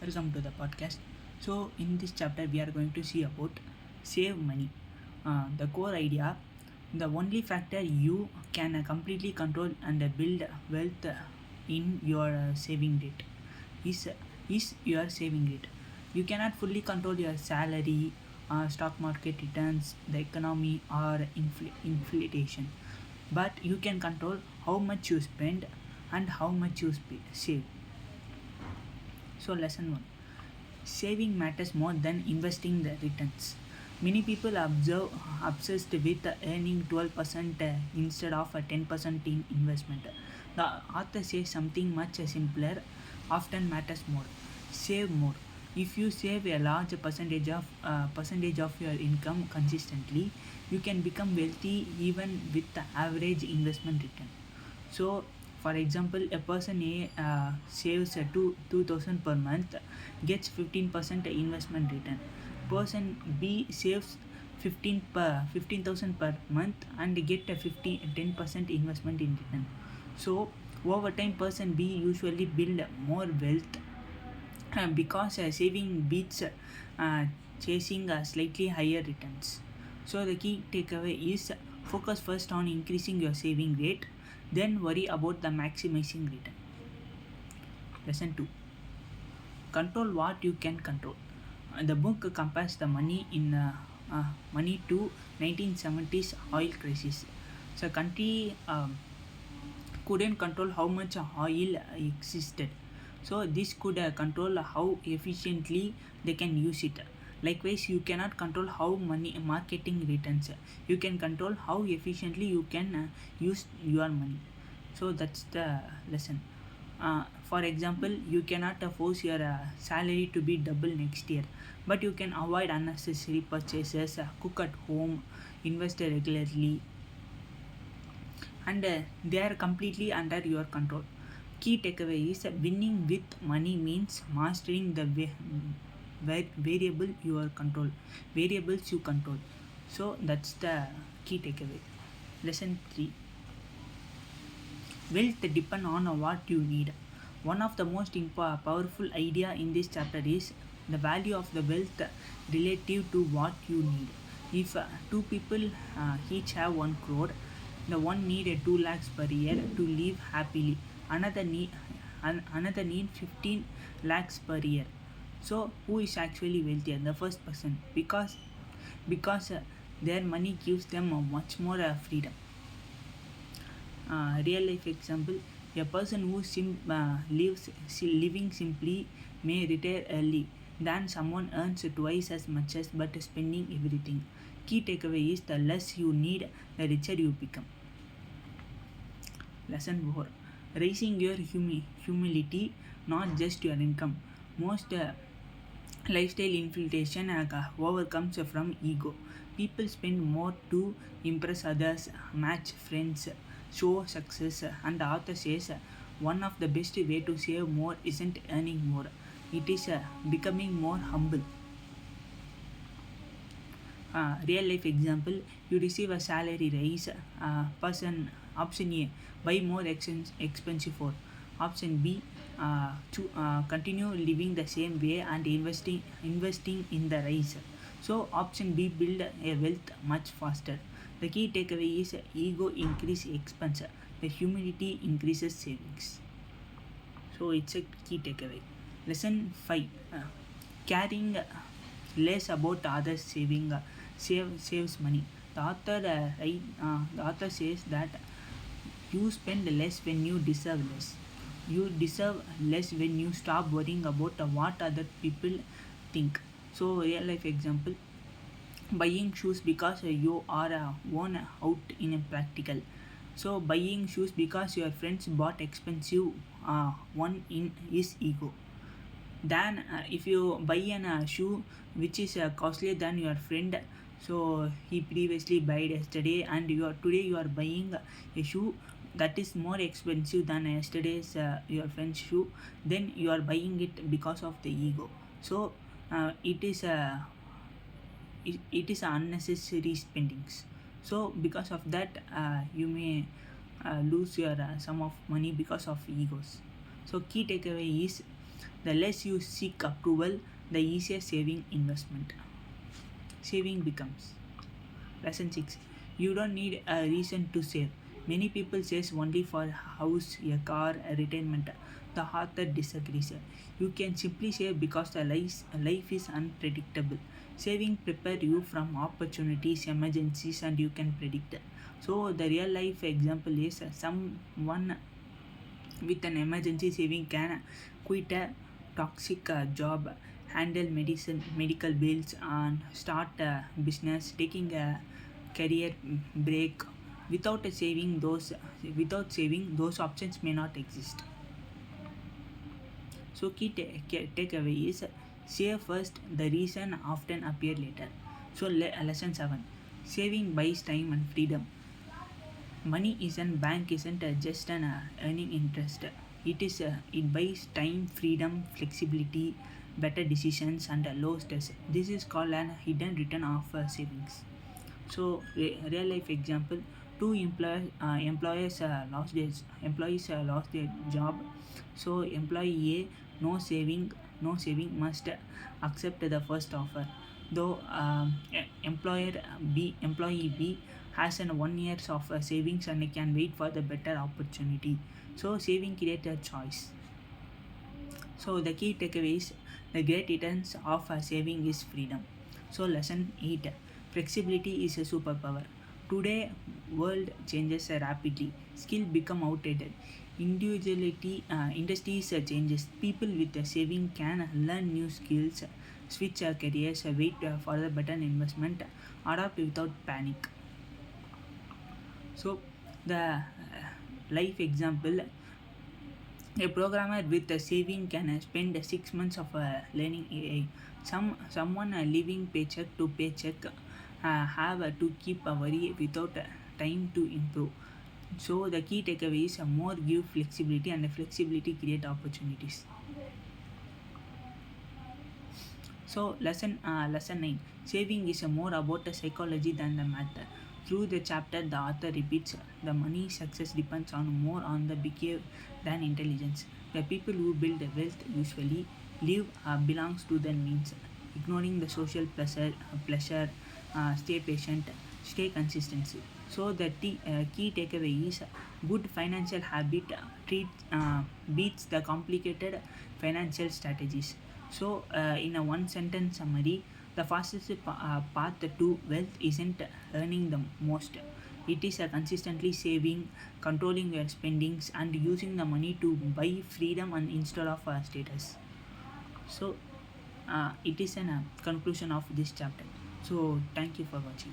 Welcome to the podcast. So, in this chapter, we are going to see about save money. The core idea, the only factor you can completely control and build wealth in your saving rate is your saving rate. You cannot fully control your salary, stock market returns, the economy, or inflation, but you can control how much you spend and how much you save. So, lesson 1, saving matters more than investing the returns. Many people obsessed with earning 12% instead of 10% in investment. The author says something much simpler often matters more. Save more. If you save a large percentage of your income consistently, you can become wealthy even with the average investment return. So, for example, a person A saves 2,000 per month, gets 15% investment return. Person B saves 15,000 per month and get a 10% investment in return. So, over time, person B usually build more wealth because saving beats chasing slightly higher returns. So the key takeaway is focus first on increasing your saving rate, then worry about the maximizing return. Lesson 2, control what you can control. The book compares the money to 1970s oil crisis. So country couldn't control how much oil existed, so this could control how efficiently they can use it. Likewise, you cannot control how money marketing returns, you can control how efficiently you can use your money. So that's the lesson. For example, you cannot force your salary to be double next year, but you can avoid unnecessary purchases, cook at home, invest regularly, and they are completely under your control. Key takeaway is winning with money means mastering the variables you control. So that's the key takeaway. Lesson 3, wealth depend on what you need. One of the most powerful idea in this chapter is the value of the wealth relative to what you need. If two people each have 1 crore, the one need 2 lakhs per year to live happily. Another need 15 lakhs per year. So who is actually wealthier? The first person, because their money gives them much more freedom. Real life example, a person who living simply may retire early than someone earns twice as much as but spending everything. Key takeaway is the less you need, the richer you become. Lesson 4, raising your humility, not just your income. Most lifestyle inflation overcomes from ego. People spend more to impress others, match friends, show success, and the author says one of the best way to save more isn't earning more, it is becoming more humble. Real life example, you receive a salary raise, person option A, buy more expensive phone. Option B, to continue living the same way and investing in the rise. So option B, build a wealth much faster. The key takeaway is ego increase expense, the humility increases savings. So it's a key takeaway. Lesson 5, caring less about others saves money. The author says that you spend less when you deserve less. You deserve less when you stop worrying about what other people think. So real life example, buying shoes because you are worn out in a practical. So buying shoes because your friends bought expensive one in his ego. Then if you buy an shoe which is costlier than your friend, so he previously bought yesterday, and today you are buying a shoe that is more expensive than yesterday's your friend's shoe, then you are buying it because of the ego. So it is unnecessary spendings. So because of that you may lose your sum of money because of egos. So key takeaway is The less you seek approval, the easier saving becomes. Lesson 6. You don't need a reason to save. Many people save only for a house, a car, a retirement. The author disagrees. You can simply save because the life is unpredictable. Saving prepare you from opportunities, emergencies, and you can predict. So the real life example is someone with an emergency saving can quit a toxic job, handle medical bills, and start a business, taking a career break. Without saving, those options may not exist. So takeaway is save first, the reason often appear later. So lesson 7. Saving buys time and freedom. Money isn't bank isn't just an earning interest. It buys time, freedom, flexibility, better decisions, and low stress. This is called an hidden return of savings. So real life example: two employees lost their job. So employee A, no saving, must accept the first offer. Though employee B has an 1 year of savings and can wait for the better opportunity. So saving creates a choice. So the key takeaways: the great returns of saving is freedom. So lesson 8. Flexibility is a superpower. Today world changes rapidly. Skill become outdated. Industries changes. People with saving can learn new skills, switch careers, wait for the better investment, adapt without panic. So the life example: a programmer with a saving can spend 6 months of learning AI. Someone living paycheck to paycheck have to keep a worry without time to improve. So the key takeaway is more give flexibility, and flexibility create opportunities. So lesson 9. Saving is more about the psychology than the math. Through the chapter, the author repeats the money success depends on more on the behavior than intelligence. The people who build the wealth usually live belongs to their means, ignoring the social pleasure, stay patient, stay consistency. So the key takeaway is good financial habit beats the complicated financial strategies. So in a one sentence summary, the fastest path to wealth isn't earning the most. It is consistently saving, controlling your spendings, and using the money to buy freedom and instead of status. So it is a conclusion of this chapter. So thank you for watching.